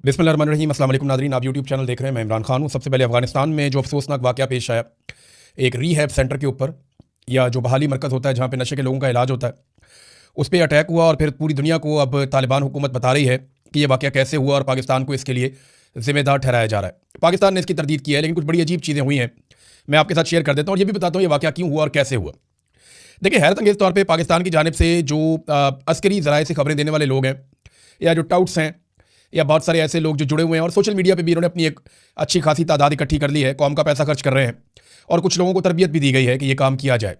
बिस्मिल्लाहिर्रहमानिर्रहीम। अस्सलाम वालेकुम नाज़रीन, आप यूट्यूब चैनल देख रहे हैं। मैं इमरान खान हूँ। सबसे पहले अफगानिस्तान में जो अफसोसनाक वाक़या पेश आया एक रीहैब सेंटर के ऊपर, या जो बहाली मरकज़ होता है जहाँ पे नशे के लोगों का इलाज होता है, उस पर अटैक हुआ और फिर पूरी दुनिया को अब तालिबान हुकूमत बता रही है कि ये वाक़या कैसे हुआ और पाकिस्तान को इसके लिए ज़िम्मेदार ठहराया जा रहा है। पाकिस्तान ने इसकी तरदीद की है, लेकिन कुछ बड़ी अजीब चीज़ें हुई हैं। मैं आपके साथ शेयर कर देता हूँ और ये भी बताता हूँ ये वाक़या क्यों हुआ और कैसे हुआ। देखिए, हैरत अंगेज़ तौर पर पाकिस्तान की जानिब से जो अस्करी ज़राए से खबरें देने वाले लोग हैं, या जो टाउट्स हैं, या बहुत सारे ऐसे लोग जो जुड़े हुए हैं और सोशल मीडिया पे भी इन्होंने अपनी एक अच्छी खासी तादाद इकट्ठी कर ली है, कौम का पैसा खर्च कर रहे हैं और कुछ लोगों को तरबियत भी दी गई है कि ये काम किया जाए।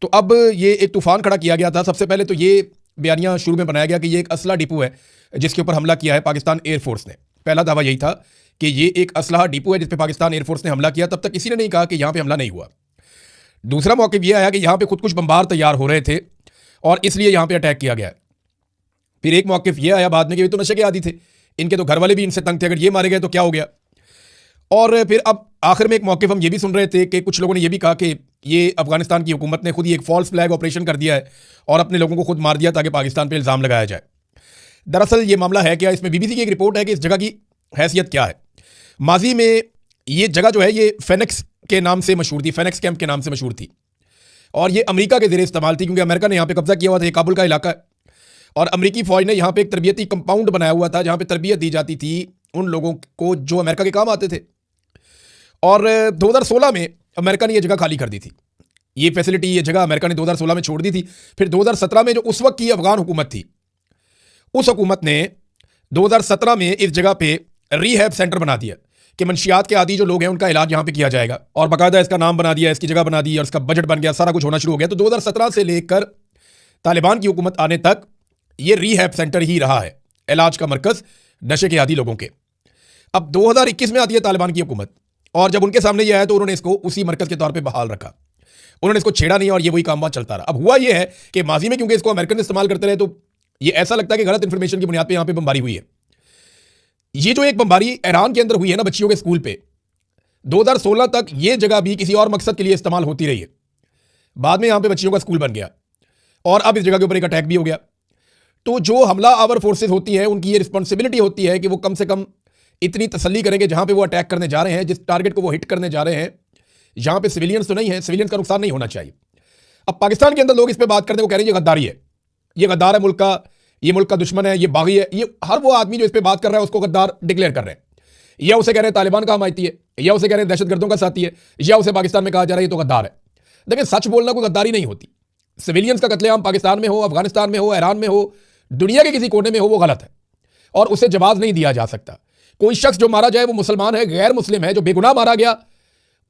तो अब ये एक तूफान खड़ा किया गया था। सबसे पहले तो ये बयानिया शुरू में बनाया गया कि ये एक असला डिपो है जिसके ऊपर हमला किया है पाकिस्तान एयरफोर्स ने। पहला दावा यही था कि ये एक असलाह डिपो है जिस पर पाकिस्तान एयरफोर्स ने हमला किया। तब तक किसी ने नहीं कहा कि यहाँ पर हमला नहीं हुआ। दूसरा मौक़िफ़ यह आया कि यहाँ पर खुद कुछ बम्बार तैयार हो रहे थे और इसलिए यहाँ पर अटैक किया गया। फिर एक मौक़िफ़ यह आया बाद में कि ये तो नशे के आदी थे, इनके तो घर वाले भी इनसे तंग थे, अगर ये मारे गए तो क्या हो गया। और फिर अब आखिर में एक मौक़िफ़ हम ये भी सुन रहे थे कि कुछ लोगों ने ये भी कहा कि ये अफगानिस्तान की हुकूमत ने खुद ही एक फॉल्स फ्लैग ऑपरेशन कर दिया है और अपने लोगों को खुद मार दिया ताकि पाकिस्तान पर इल्ज़ाम लगाया जाए। दरअसल ये मामला है क्या, इसमें बीबीसी की एक रिपोर्ट है कि इस जगह की हैसियत क्या है। माजी में ये जगह जो है ये फेनिक्स के नाम से मशहूर थी, फेनिक्स कैंप के नाम से मशहूर थी और ये अमेरिका के ज़ेरे इस्तेमाल थी क्योंकि अमेरिका ने यहाँ पे कब्जा किया हुआ था। ये काबुल का इलाका है और अमेरिकी फ़ौज ने यहाँ पे एक तरबियती कंपाउंड बनाया हुआ था जहाँ पे तरबियत दी जाती थी उन लोगों को जो अमेरिका के काम आते थे। और 2016 में अमेरिका ने ये जगह खाली कर दी थी। ये फैसिलिटी, ये जगह अमेरिका ने 2016 में छोड़ दी थी। फिर 2017 में जो उस वक्त की अफगान हुकूमत थी, उस हुकूमत ने 2017 में इस जगह पे रीहैब सेंटर बना दिया कि मंशियात के आदी जो लोग हैं उनका इलाज यहाँ पे किया जाएगा और बाकायदा इसका नाम बना दिया, इसकी जगह बना दी और इसका बजट बन गया, सारा कुछ होना शुरू हो गया। तो 2017 से लेकर तालिबान की हुकूमत आने तक ये रीहैब सेंटर ही रहा है, इलाज का मरकज़ नशे के आदी लोगों के। अब 2021 में आती है तालिबान की हुकूमत और जब उनके सामने ये आया तो उन्होंने इसको उसी मरकज़ के तौर पे बहाल रखा। उन्होंने इसको छेड़ा नहीं और ये वही काम वहाँ चलता रहा। अब हुआ ये है कि माजी में क्योंकि इसको अमेरिकन इस्तेमाल करते रहे तो ये ऐसा लगता है कि गलत इंफॉर्मेशन की बुनियाद पर यहाँ पे बमबारी हुई है। ये जो एक बमबारी ईरान के अंदर हुई है ना बच्चियों के स्कूल पे, 2016 तक ये जगह भी किसी और मकसद के लिए इस्तेमाल होती रही है। बाद में यहाँ पे बच्चियों का स्कूल बन गया और अब इस जगह के ऊपर एक अटैक भी हो गया। तो जो हमला आवर फोर्सेस होती हैं उनकी ये रिस्पॉन्सिबिलिटी होती है कि वो कम से कम इतनी तसल्ली करेंगे जहां पे वो अटैक करने जा रहे हैं, जिस टारगेट को वो हिट करने जा रहे हैं, जहां पे सिविलियंस तो नहीं है, सिविलियंस का नुकसान नहीं होना चाहिए। अब पाकिस्तान के अंदर लोग इस पर बात करते हैं, वो कह रहे हैं ये गद्दारी है, ये गद्दार है मुल्क का, ये मुल्क का दुश्मन है, ये बागी है। ये हर वो आदमी जो इस पर बात कर रहा है उसको गद्दार डिक्लेयर कर रहे हैं, या उसे कह रहे हैं तालिबान का हमायती है, या उसे कह रहे हैं दहशतगर्दों का साथी है, या उसे पाकिस्तान में कहा जा रहा है ये तो गद्दार है। देखिए, सच बोलना कोई गद्दारी नहीं होती। सिविलियंस का कत्लेआम पाकिस्तान में हो, अफगानिस्तान में हो, ईरान में हो, दुनिया के किसी कोने में हो, वो गलत है और उसे जवाब नहीं दिया जा सकता। कोई शख्स जो मारा जाए वो मुसलमान है, गैर मुस्लिम है, जो बेगुनाह मारा गया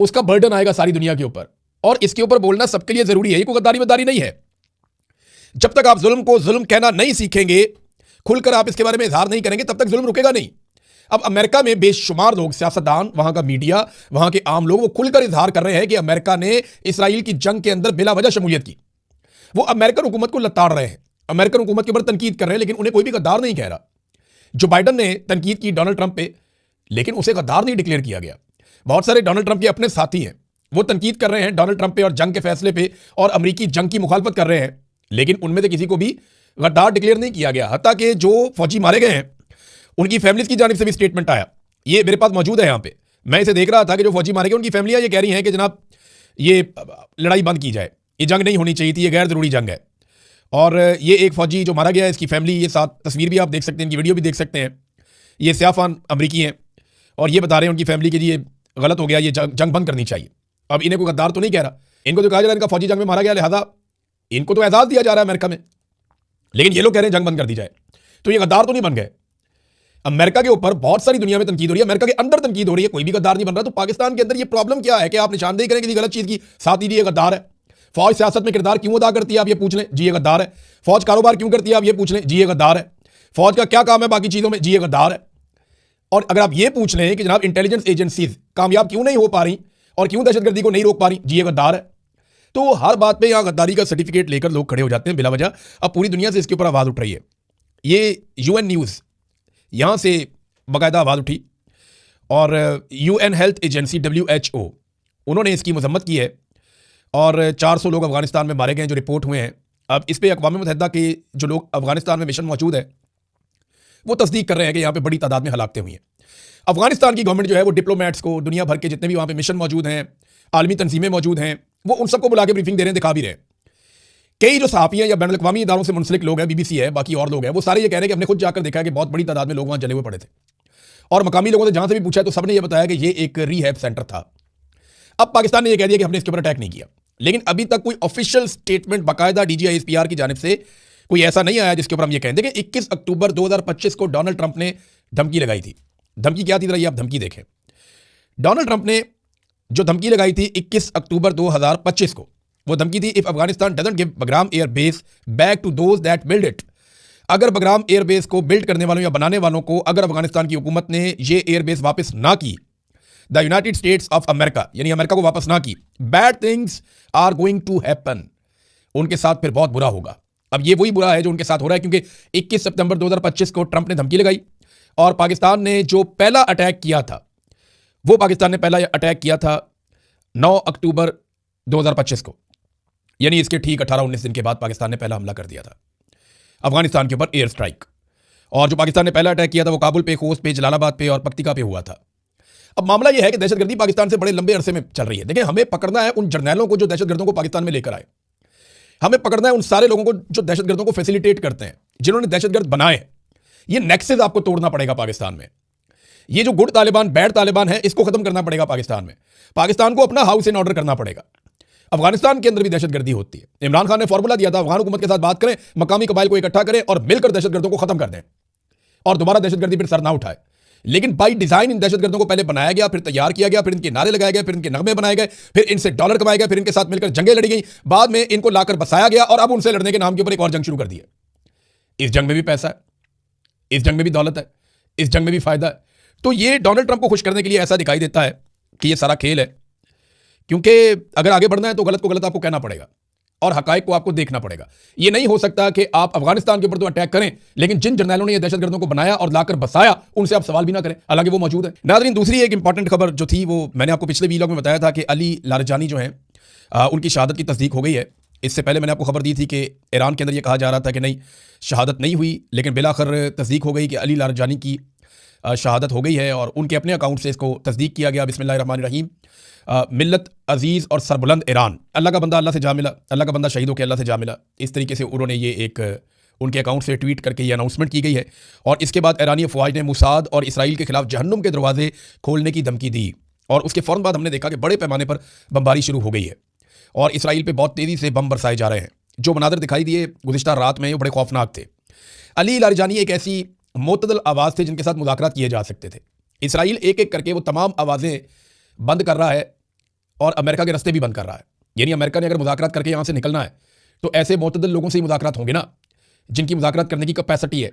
उसका बर्डन आएगा सारी दुनिया के ऊपर और इसके ऊपर बोलना सबके लिए जरूरी है। ये कोई गद्दारी वद्दारी नहीं है। जब तक आप जुल्म को जुल्म कहना नहीं सीखेंगे, खुलकर आप इसके बारे में इजहार नहीं करेंगे, तब तक जुल्म रुकेगा नहीं। अब अमेरिका में बेशुमार लोग, सियासतदान, वहां का मीडिया, वहां के आम लोग, वो खुलकर इजहार कर रहे हैं कि अमेरिका ने इसराइल की जंग के अंदर बिला वजह शमूलियत की। वो अमेरिकन हुकूमत को लताड़ रहे हैं, अमेरिकन हुकूमत के ऊपर तनकीद कर रहे हैं, लेकिन उन्हें कोई भी गद्दार नहीं कह रहा। जो बाइडन ने तनकीद की डोनाल्ड ट्रंप पे, लेकिन उसे गद्दार नहीं डिक्लेयर किया गया। बहुत सारे डोनाल्ड ट्रंप के अपने साथी हैं, वो तनकीद कर रहे हैं डोनाल्ड ट्रंप पे और जंग के फैसले पे और अमेरिकी जंग की मुखालफत कर रहे हैं, लेकिन उनमें से किसी को भी गद्दार डिक्लेयर नहीं किया गया। हत्ता कि जो फौजी मारे गए हैं उनकी फैमिलीज की जानिब से भी स्टेटमेंट आया, ये मेरे पास मौजूद है यहाँ पे। मैं इसे देख रहा था कि जो फौजी मारे गए उनकी फैमिलियां ये कह रही हैं कि जनाब ये लड़ाई बंद की जाए, ये जंग नहीं होनी चाहिए थी, ये गैर जरूरी जंग है। और ये एक फौजी जो मारा गया है, इसकी फैमिली, ये साथ तस्वीर भी आप देख सकते हैं, इनकी वीडियो भी देख सकते हैं। ये सियाफान अमरीकी हैं और ये बता रहे हैं उनकी फैमिली के लिए गलत हो गया, ये जंग बंद करनी चाहिए। अब इन्हें कोई गद्दार तो नहीं कह रहा, इनको तो कहा जा रहा है इनका फौजी जंग में मारा गया, लिहाजा इनको तो एजाज दिया जा रहा है अमेरिका में, लेकिन ये लोग कह रहे हैं जंग बंद कर दी जाए। तो ये गद्दार तो नहीं बन गए। अमेरिका के ऊपर बहुत सारी दुनिया में तनकीद हो रही है, अमेरिका के अंदर तनकीद हो रही है, कोई भी गद्दार नहीं बन रहा। तो पाकिस्तान के अंदर ये प्रॉब्लम क्या है कि आप निशानदेही करें किसी गलत चीज की, साथ ही ये गद्दार है। फौज सियासत में किरदार क्यों अदा करती है, आप ये पूछ लें, जी ये गद्दार है। फौज कारोबार क्यों करती है, आप ये पूछ लें, जी ये गद्दार है। फौज का क्या काम है बाकी चीजों में, जी ये गद्दार है। और अगर आप ये पूछ लें कि जनाब इंटेलिजेंस एजेंसीज कामयाब क्यों नहीं हो पा रही और क्यों दहशतगर्दी को नहीं रोक पा रही, जी ये गद्दार है। तो हर बात पे यहां गद्दारी का सर्टिफिकेट लेकर लोग खड़े हो जाते हैं बिला वजह। अब पूरी दुनिया से इसके ऊपर आवाज उठ रही है। ये यूएन न्यूज यहां से बाकायदा आवाज उठी और यूएन हेल्थ एजेंसी WHO उन्होंने इसकी मजम्मत की है और 400 लोग अफगानिस्तान में मारे गए जो रिपोर्ट हुए हैं। अब इस पर अक़वाम मुत्तहिदा के जो लोग अफगानिस्तान में मिशन मौजूद है वो तस्दीक कर रहे हैं कि यहाँ पे बड़ी तादाद में हलाकतें हुई हैं। अफगानिस्तान की गवर्नमेंट जो है वो डिप्लोमेट्स को, दुनिया भर के जितने भी वहाँ पे मिशन मौजूद हैं, आलमी तंजीमें मौजूद हैं, वो उन सबको बुला के ब्रीफिंग दे रहे हैं, दिखा भी रहे हैं। कई जो सहाफ़ी हैं या बैनुल अक़वामी इदारों से मुंसलिक लोग हैं, BBC है, बाकी और लोग हैं, वो सारे ये कह रहे हैं कि हमने खुद जाकर देखा है कि बहुत बड़ी तादाद में लोग वहाँ जले हुए पड़े थे। और मकामी लोगों से जहाँ से भी पूछा तो सबने ये बताया कि ये एक रीहैब सेंटर था। अब पाकिस्तान ने यह कह दिया कि हमने इसके ऊपर अटैक नहीं किया, लेकिन अभी तक कोई ऑफिशियल स्टेटमेंट बाकायदा DGISPR की जानिब से कोई ऐसा नहीं आया जिसके ऊपर हम ये कहें। देखिए 21 अक्टूबर 2025 को डोनाल्ड ट्रंप ने धमकी लगाई थी। धमकी क्या थी, जरा ये आप धमकी देखें। डोनाल्ड ट्रंप ने जो धमकी लगाई थी 21 अक्टूबर 2025 को, वो धमकी थी, if Afghanistan doesn't give Bagram air base back to those that build it. अगर बगराम एयर बेस को बिल्ड करने वालों या बनाने वालों को अगर अफगानिस्तान की हुकूमत ने ये एयर बेस वापस ना की, the United States of America यानी अमेरिका को वापस ना की, bad things are going to happen, उनके साथ फिर बहुत बुरा होगा। अब ये वही बुरा है जो उनके साथ हो रहा है, क्योंकि 21 सितंबर 2025 को ट्रंप ने धमकी लगाई और पाकिस्तान ने जो पहला अटैक किया था, वो पाकिस्तान ने पहला अटैक किया था 9 अक्टूबर 2025 को, यानी इसके ठीक 18-19 दिन के बाद पाकिस्तान ने पहला हमला कर दिया था अफगानिस्तान के ऊपर एयर स्ट्राइक। और जो पाकिस्तान ने पहला अटैक किया था वो काबुल पे, खोस्त पे, जलालाबाद पे और पक्तिका पे हुआ था। अब मामला यह है कि दहशतगर्दी पाकिस्तान से बड़े लंबे अरसे में चल रही है। देखिए, हमें पकड़ना है उन जर्नैलों को जो दहशतगर्दों को पाकिस्तान में लेकर आए। हमें पकड़ना है उन सारे लोगों को जो दहशतगर्दों को फैसिलिटेट करते हैं, जिन्होंने दहशतगर्द बनाए। ये नेक्सेस आपको तोड़ना पड़ेगा पाकिस्तान में। ये जो गुड तालिबान बैड तालिबान है, इसको खत्म करना पड़ेगा पाकिस्तान में। पाकिस्तान को अपना हाउस इन ऑर्डर करना पड़ेगा। अफगानिस्तान के अंदर भी दहशतगर्दी होती है। इमरान खान ने फॉर्मूला दिया था, अफगान हुकूमत के साथ बात करें, मकामी कबाइल को इकट्ठा करें और मिलकर दहशतगर्दों को खत्म कर दें और दोबारा दहशतगर्दी फिर सर ना उठाए। लेकिन बाई डिजाइन इन दहशतगर्दों को पहले बनाया गया, फिर तैयार किया गया, फिर इनके नारे लगाए गए, फिर इनके नगमे बनाए गए, फिर इनसे डॉलर कमाए गए, फिर इनके साथ मिलकर जंगें लड़ी गई, बाद में इनको लाकर बसाया गया और अब उनसे लड़ने के नाम के ऊपर एक और जंग शुरू कर दी है। इस जंग में भी पैसा है, इस जंग में भी दौलत है, इस जंग में भी फायदा है। तो ये डोनाल्ड ट्रंप को खुश करने के लिए ऐसा दिखाई देता है कि ये सारा खेल है, क्योंकि अगर आगे बढ़ना है तो गलत को गलत आपको कहना पड़ेगा और हकायक को आपको देखना पड़ेगा। ये नहीं हो सकता कि आप अफगानिस्तान के ऊपर तो अटैक करें, लेकिन जिन जर्नैलों ने ये दहशतगर्दों को बनाया और लाकर बसाया, उनसे आप सवाल भी ना करें, हालांकि वो मौजूद है। नाज़रीन, दूसरी एक इंपॉर्टेंट खबर जो थी वो मैंने आपको पिछले वीलॉग में बताया था कि अली लारजानी जो हैं उनकी शहादत की तस्दीक हो गई है। इससे पहले मैंने आपको खबर दी थी कि ईरान के अंदर ये कहा जा रहा था कि नहीं, शहादत नहीं हुई, लेकिन बिलाखिर तस्दीक हो गई कि अली लारजानी की शहादत हो गई है और उनके अपने अकाउंट से इसको तस्दीक किया गया। बिस्मिल्लाहिर्रहमानिर्रहीम। मिल्लत अजीज़ और सरबुलंद ईरान, अल्लाह का बंदा अल्लाह से जा मिला, अल्लाह का बंदा शहीद होकर अल्लाह से जा मिला। इस तरीके से उन्होंने ये एक उनके अकाउंट से ट्वीट करके ये अनाउंसमेंट की गई है। और इसके बाद ईरानी अफवाज ने मुसाद और इसराइल के खिलाफ जहन्नुम के दरवाजे खोलने की धमकी दी और उसके फ़ौरन बाद हमने देखा कि बड़े पैमाने पर बमबारी शुरू हो गई है और इसराइल पर बहुत तेज़ी से बम बरसाए जा रहे हैं। जो मनाजर दिखाई दिए गुज़िश्ता रात में वो बड़े खौफनाक थे। अली लारजानी एक ऐसी मोतदल आवाज़ थे जिनके साथ मुज़ाकरात किए जा सकते थे। इसराइल एक एक करके वो तमाम आवाज़ें बंद कर रहा है और अमेरिका के रास्ते भी बंद कर रहा है। यानी अमेरिका ने अगर मुज़ाकरात करके यहाँ से निकलना है तो ऐसे मोतदल लोगों से ही मुज़ाकरात होंगे ना, जिनकी मुज़ाकरात करने की कैपेसिटी है।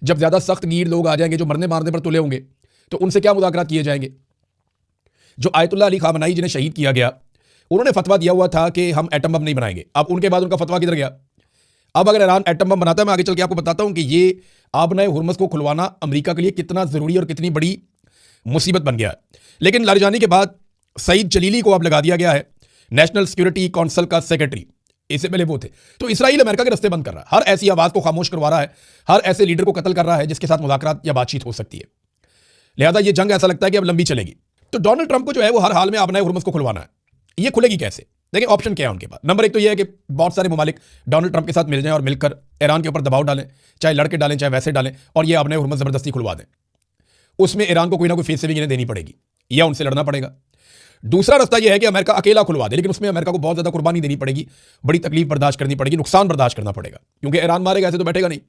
जब ज़्यादा सख्त गीर लोग आ जाएंगे जो मरने मारने पर तुले होंगे तो उनसे क्या मुज़ाकरात किए जाएंगे। जो आयतुल्लाह अली खामनाई जिन्हें शहीद किया गया, उन्होंने फतवा दिया हुआ था कि हम एटम बम नहीं बनाएंगे। अब उनके बाद उनका फतवा किधर गया। अब अगर ईरान एटम बम बनाता है, मैं आगे चल के आपको बताता हूं कि ये आबनाए हुर्मुज़ को खुलवाना अमेरिका के लिए कितना ज़रूरी और कितनी बड़ी मुसीबत बन गया है। लेकिन लारजानी के बाद सईद जलीली को अब लगा दिया गया है नेशनल सिक्योरिटी काउंसिल का सेक्रेटरी। इससे पहले वो थे। तो इसराइल अमेरिका के रास्ते बंद कर रहा है, हर ऐसी आवाज़ को खामोश करवा रहा है, हर ऐसे लीडर को कत्ल कर रहा है जिसके साथ मुज़ाकरात या बातचीत हो सकती है। लिहाजा ये जंग ऐसा लगता है कि अब लंबी चलेगी। तो डोनाल्ड ट्रंप को जो है वो हर हाल में आबनाए हुर्मुज़ को खुलवाना है। ये खुलेगी कैसे? देखिए, ऑप्शन क्या है उनके पास। नंबर एक तो ये है कि बहुत सारे ममालिक डोनाल्ड ट्रंप के साथ मिल जाएं और मिलकर ईरान के ऊपर दबाव डालें, चाहे लड़के डालें चाहे वैसे डालें, और ये आबनाए हुर्मुज़ ज़बरदस्ती खुलवा दें। उसमें ईरान को कोई ना कोई फेस सेविंग इन्हें देनी पड़ेगी या उनसे लड़ना पड़ेगा। दूसरा रास्ता यह है कि अमेरिका अकेला खुलवा दे, लेकिन उसमें अमेरिका को बहुत ज़्यादा कुर्बानी देनी पड़ेगी, बड़ी तकलीफ बर्दाश्त करनी पड़ेगी, नुकसान बर्दाश्त करना पड़ेगा, क्योंकि ईरान मारेगा ऐसे तो बैठेगा नहीं।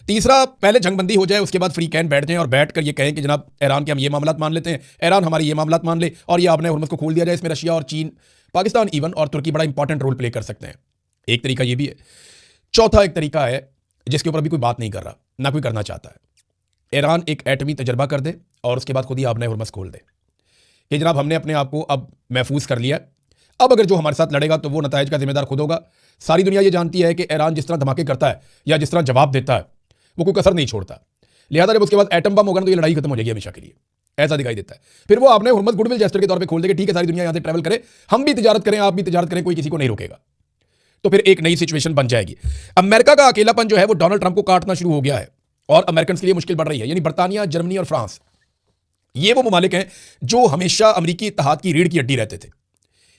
तीसरा, पहले जंगबंदी हो जाए, उसके बाद फ्री कैन बैठ जाएं और बैठ कर ये कहें कि जनाब ईरान के हम ये मामलात मान लेते हैं, ईरान हमारे ये मामलात मान ले और ये आबनाए हुर्मुज़ को खोल दिया जाए। इसमें रशिया और चीन, पाकिस्तान इवन और तुर्की बड़ा इंपॉर्टेंट रोल प्ले कर सकते हैं। एक तरीका ये भी है। चौथा एक तरीका है जिसके ऊपर अभी कोई बात नहीं कर रहा, ना कोई करना चाहता है। ईरान एक एटमी तजर्बा कर दे और उसके बाद खुद ही आबनाए हुर्मुज़ खोल दे कि जनाब हमने अपने आप को अब महफूज कर लिया, अब अगर जो हमारे साथ लड़ेगा तो वो नताइज का जिम्मेदार खुद होगा। सारी दुनिया ये जानती है कि ईरान जिस तरह धमाके करता है या जिस तरह जवाब देता है वो कोई कसर नहीं छोड़ता। लिहाजा जब उसके बाद एटम बम होगा ना तो ये लड़ाई खत्म हो जाएगी हमेशा के लिए, ऐसा दिखाई देता है। फिर वो आबनाए हुर्मुज़ गुडविल जेस्चर के तौर पे खोल देगा, ठीक है सारी दुनिया यहाँ से ट्रैवल करे, हम भी तिजारत करें, आप भी तिजारत करें, कोई किसी को नहीं रोकेगा। तो फिर एक नई सिचुएशन बन जाएगी। अमेरिका का अकेलापन जो है वो डोनाल्ड ट्रंप को काटना शुरू हो गया है। और अमेरिकन के लिए मुश्किल बढ़ रही है। यानी बर्तानिया, जर्मनी और फ्रांस, ये वो ममालिक हैं जो हमेशा अमेरिकी इत्तेहाद की रीढ़ की हड्डी रहते थे।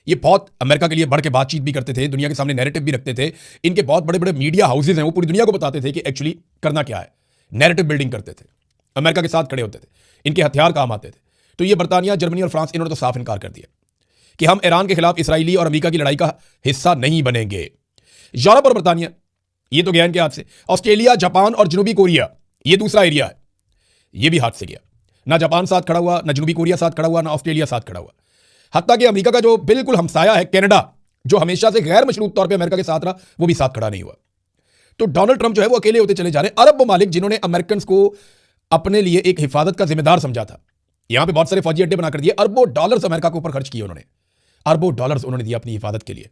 ये बहुत अमेरिका के लिए बढ़ के बातचीत भी करते थे, दुनिया के सामने नैरेटिव भी रखते थे। इनके बहुत बड़े बड़े मीडिया हाउसेज हैं, वो पूरी दुनिया को बताते थे कि एक्चुअली करना क्या है। नैरेटिव बिल्डिंग करते थे, अमेरिका के साथ खड़े होते थे, इनके हथियार काम आते थे। तो ये बर्तानिया, जर्मनी और फ्रांस, इन्होंने तो साफ इनकार कर दिया कि हम ईरान के खिलाफ इसराइली और अमेरिका की लड़ाई का हिस्सा नहीं बनेंगे। यूरोप और बर्तानिया, ये तो गया इनके हाथ से। ऑस्ट्रेलिया, जापान और जनूबी कोरिया, ये दूसरा एरिया है, ये भी हाथ से गया। ना जापान साथ खड़ा हुआ, ना जनूबी कोरिया साथ खड़ा हुआ, ना ऑस्ट्रेलिया साथ खड़ा हुआ। हत्ता कि अमेरिका का जो बिल्कुल हमसाया है कनाडा, जो हमेशा से गैर मशरूत तौर पे अमेरिका के साथ रहा, वो भी साथ खड़ा नहीं हुआ। तो डोनाल्ड ट्रंप जो है वो अकेले होते चले जा रहे हैं। अरब ममालिक जिन्होंने अमेरिकन को अपने लिए एक हिफाजत का जिम्मेदार समझा था, यहां पे बहुत सारे फौजी अड्डे बनाकर दिए, अरबों डॉलर्स अमेरिका के ऊपर खर्च किए उन्होंने, अरबों डॉलर्स उन्होंने दिया अपनी हिफाजत के लिए।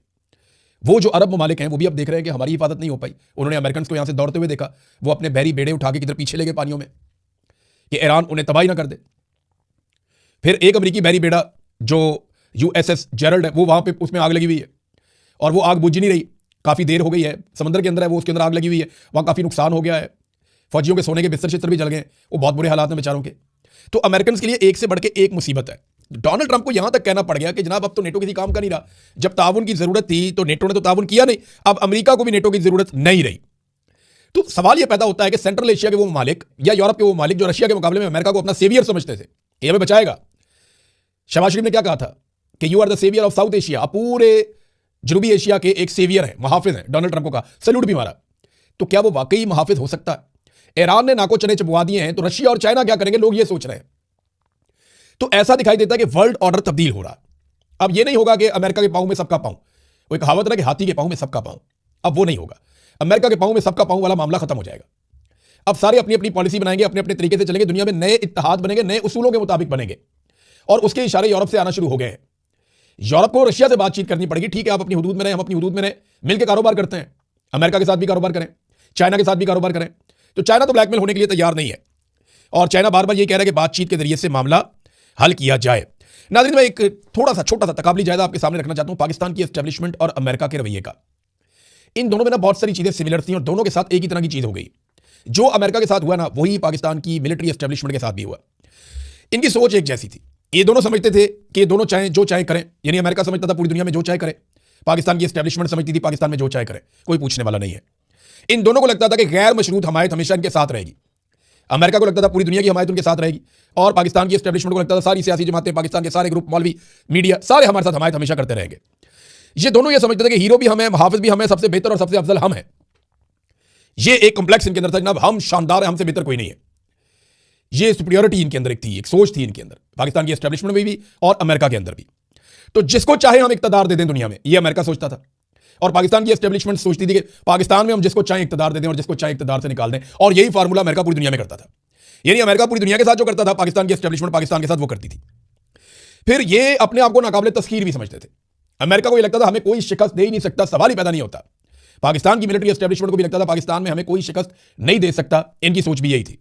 वो जो अरब ममालिक हैं वो भी अब देख रहे हैं कि हमारी हिफाजत नहीं हो पाई। उन्होंने अमेरिकन को यहां से दौड़ते हुए देखा, वो अपने बहरी बेड़े उठा के किधर पीछे ले गए पानियों में कि ईरान उन्हें तबाही ना कर दे। फिर एक अमेरिकी बहरी बेड़ा जो यूएसएस जेरल्ड है, वो वहां पे उसमें आग लगी हुई है और वो आग बुझ नहीं रही, काफी देर हो गई है, समंदर के अंदर है वो, उसके अंदर आग लगी हुई है, वहां काफी नुकसान हो गया है, फौजियों के सोने के बिस्तर शिस्तर भी जल गए, वो बहुत बुरे हालात में बेचारों के। तो अमेरिकन के लिए एक से बढ़ के एक मुसीबत है। डोनाल्ड ट्रंप को यहां तक कहना पड़ गया कि जनाब अब तो नेटो किसी काम का नहीं रहा, जब ताउन की जरूरत थी तो नेटो ने तो ताउन किया नहीं, अब अमेरिका को भी नेटो की जरूरत नहीं रही। तो सवाल यह पैदा होता है कि सेंट्रल एशिया के वो मालिक या यूरोप के वो मालिक जो रशिया के मुकाबले में अमेरिका को अपना सेवियर समझते थे, ये हमें बचाएगा। शहबाज शरीफ ने क्या कहा था कि you are the saviour of South Asia, पूरे जनूबी एशिया के एक सेवियर है, मुहाफिज है। डोनाल्ड ट्रंप को कहा, सैल्यूट भी मारा। तो क्या वो वाकई मुहाफिज हो सकता है? ईरान ने नाको चने चबवा दिए हैं, तो रशिया और चाइना क्या करेंगे, लोग ये सोच रहे हैं। तो ऐसा दिखाई देता है कि वर्ल्ड ऑर्डर तब्दील हो रहा है। अब ये नहीं होगा कि अमेरिका के पांव में सबका पांव, वो कहावत है कि हाथी के पांव में सबका पांव, अब वो नहीं होगा। अमेरिका के पांव में सबका पांव वाला मामला खत्म हो जाएगा। अब सारे अपनी अपनी पॉलिसी बनाएंगे, अपने अपने तरीके से चलेंगे, दुनिया में नए इत्तेहाद बनेंगे, नए उसूलों के मुताबिक बनेंगे। और उसके इशारे यूरोप से आना शुरू हो गए हैं। यूरोप को रशिया से बातचीत करनी पड़ेगी, ठीक है आप अपनी हुदूद में रहें, हम अपनी हुदूद में रहें, मिलकर कारोबार करते हैं, अमेरिका के साथ भी कारोबार करें, चाइना के साथ भी कारोबार करें। तो चाइना तो ब्लैकमेल होने के लिए तैयार नहीं है, और चाइना बार बार ये कह रहा है कि बातचीत के जरिए से मामला हल किया जाए। नाज़रीन, मैं एक थोड़ा सा छोटा सा तकाबली जायजा आपके सामने रखना चाहता हूं पाकिस्तान की एस्टेब्लिशमेंट और अमेरिका के रवैये का। इन दोनों में ना बहुत सारी चीजें सिमिलर थी और दोनों के साथ एक ही तरह की चीज हो गई। जो अमेरिका के साथ हुआ ना, वही पाकिस्तान की मिलिट्री एस्टेब्लिशमेंट के साथ भी हुआ। इनकी सोच एक जैसी थी, ये दोनों समझते थे कि ये दोनों चाहे जो चाहे करें, यानी अमेरिका समझता था पूरी दुनिया में जो चाहे करे, पाकिस्तान की एस्टेब्लिशमेंट समझती थी पाकिस्तान में जो चाहे करे, कोई पूछने वाला नहीं है। इन दोनों को लगता था कि गैर मशरूत हमायत हमेशा इनके साथ रहेगी। अमेरिका को लगता था पूरी दुनिया की हमायत उनके साथ रहेगी, और पाकिस्तान की एस्टेब्लिशमेंट को लगता था सारी सियासी जमातें, पाकिस्तान के सारे ग्रुप, मौलवी, मीडिया, सारे हमारे साथ हमायत हमेशा करते रहेंगे। ये दोनों ये समझते थे कि हीरो भी हम हैं, मुहाफिज भी हम हैं, सबसे बेहतर और सबसे अफजल हम हैं। ये एक कॉम्प्लेक्स इनके अंदर था, जनाब हम शानदार हैं, हमसे बेहतर कोई नहीं है। ये सुपीरियरिटी इनके अंदर एक थी, एक सोच थी इनके अंदर, पाकिस्तान की एस्टेब्लिशमेंट में भी और अमेरिका के अंदर भी। तो जिसको चाहे हम इक्तदार दे दें दुनिया में, ये अमेरिका सोचता था, और पाकिस्तान की एस्टेब्लिशमेंट सोचती थी कि पाकिस्तान में हम जिसको चाहे इक्तदार दे दें और जिसको चाहे इक्तदार से निकाल दें। और यही फार्मूला अमेरिका पूरी दुनिया में करता था। यानी अमेरिका पूरी दुनिया के साथ जो करता था, पाकिस्तान की एस्टेब्लिशमेंट पाकिस्तान के साथ वो करती थी। फिर ये अपने आप को नाकाबिले तस्खीर भी समझते थे। अमेरिका को ये लगता था हमें कोई शिकस्त दे ही नहीं सकता, सवाल ही पैदा नहीं होता। पाकिस्तान की मिलिट्री एस्टेब्लिशमेंट को भी लगता था पाकिस्तान में हमें कोई शिकस्त नहीं दे सकता, इनकी सोच भी यही थी।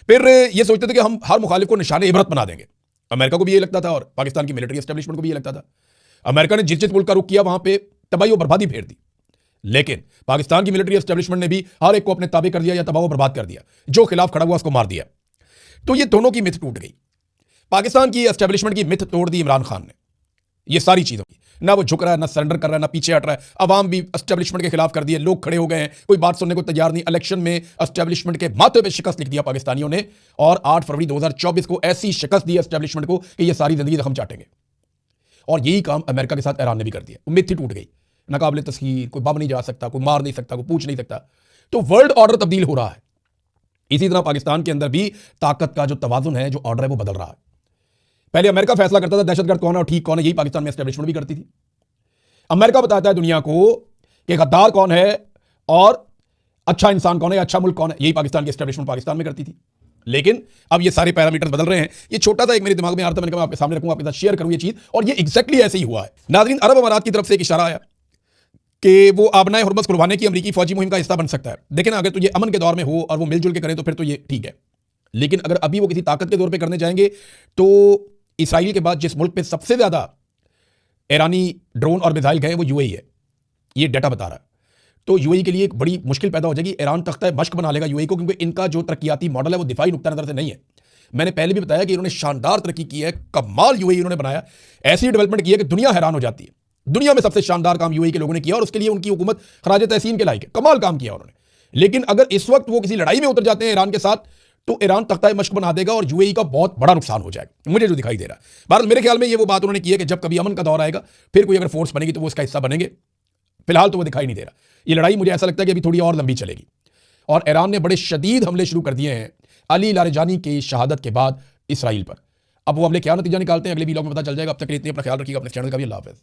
फिर ये सोचते थे कि हम हर मुखालिफ को निशाने इबरत बना देंगे। अमेरिका को भी ये लगता था और पाकिस्तान की मिलिट्री एस्टेब्लिशमेंट को भी ये लगता था। अमेरिका ने जिस जिस मुल्क का रुख किया वहां पे तबाही और बर्बादी फेर दी, लेकिन पाकिस्तान की मिलिट्री एस्टेब्लिशमेंट ने भी हर एक को अपने ताबे कर दिया या तबाह बर्बाद कर दिया, जो खिलाफ खड़ा हुआ उसको मार दिया। तो ये दोनों की मिथ टूट गई। पाकिस्तान की एस्टेब्लिशमेंट की मिथ तोड़ दी इमरान खान ने। ये सारी चीजों की, ना वो झुक रहा है, ना सरेंडर कर रहा है, ना पीछे हट रहा है। अवाम भी एस्टेब्लिशमेंट के खिलाफ कर दिए, लोग खड़े हो गए हैं, कोई बात सुनने को तैयार नहीं। इलेक्शन में एस्टेब्लिशमेंट के माथे पे शिकस्त लिख दिया पाकिस्तानियों ने, और 8 फरवरी 2024 को ऐसी शिकस्त दी एस्टेब्लिशमेंट को कि ये सारी जिंदगी जख्म चाटेंगे। और यही काम अमेरिका के साथ ईरान ने भी कर दिया। मिथ ही टूट गई, नाकाबिले तस्खीर, कोई बम नहीं जा सकता, कोई मार नहीं सकता, कोई पूछ नहीं सकता। तो वर्ल्ड ऑर्डर तब्दील हो रहा है। इसी तरह पाकिस्तान के अंदर भी ताकत का जो तवाजुन है, जो ऑर्डर है, वो बदल रहा है। पहले अमेरिका फैसला करता था दहशतगर्द कौन है और ठीक कौन है, यही पाकिस्तान में एस्टेब्लिशमेंट भी करती थी। अमेरिका बताता है दुनिया को कि गद्दार कौन है और अच्छा इंसान कौन है, अच्छा मुल्क कौन है, यही पाकिस्तान की एस्टेब्लिशमेंट पाकिस्तान में करती थी। लेकिन अब ये सारे पैरामीटर्स बदल रहे हैं। ये छोटा सा एक मेरे दिमाग में आ रहा था, मैंने कहा आपके सामने रखूं, आपके साथ शेयर करूं ये चीज, और ये एग्जैक्टली ऐसे ही हुआ है। नाज़रीन, अरब अमारात की तरफ से एक इशारा आया कि वो आबनाए हुर्मस खुलवाने की अमरीकी फौजी मुहिम का हिस्सा बन सकता है। देखिए ना, अगर तो ये अमन के दौर में हो और वो मिलजुल के करें तो फिर तो ये ठीक है, लेकिन अगर अभी वो किसी ताकत के तौर पर करने जाएंगे तो इसराइल के बाद जिस मुल्क पे सबसे ज्यादा ईरानी ड्रोन और मिसाइल गए वो यूएई है, ये डाटा बता रहा है। तो यूएई के लिए एक बड़ी मुश्किल पैदा हो जाएगी। ईरान तख्ता मश्क बना लेगा यूएई को, क्योंकि इनका जो तरक्याती मॉडल है वो दिफाई नुक्ता नज़र से नहीं है। मैंने पहले भी बताया कि इन्होंने शानदार तरक्की की है, कमाल यूएई इन्होंने बनाया, ऐसी डेवलपमेंट की है कि दुनिया हैरान हो जाती है। दुनिया में सबसे शानदार काम यूएई के लोगों ने किया और उसके लिए उनकी हुकूमत खराज तहसीन के लायक है, कमाल काम किया उन्होंने। लेकिन अगर इस वक्त वो किसी लड़ाई में उतर जाते हैं ईरान के साथ, तो ईरान तख्ता मश्क बना देगा और यूएई का बहुत बड़ा नुकसान हो जाएगा, मुझे जो दिखाई दे रहा है। भारत मेरे ख्याल में ये वो बात उन्होंने की है कि जब कभी अमन का दौर आएगा, फिर कोई अगर फोर्स बनेगी तो वो उसका हिस्सा बनेंगे। फिलहाल तो वो दिखाई नहीं दे रहा। ये लड़ाई मुझे ऐसा लगता है कि अभी थोड़ी और लंबी चलेगी। और ईरान ने बड़े शदीद हमले शुरू कर दिए हैं अली लारिजानी की शहादत के बाद इसराइल पर। अब वो हमले क्या नतीजा निकालते हैं अगले वीडियो में पता चल जाएगा। अब तक के लिए इतने, अपना ख्याल रखिएगा, अपने चैनल का भी। अल्लाह हाफ़िज़।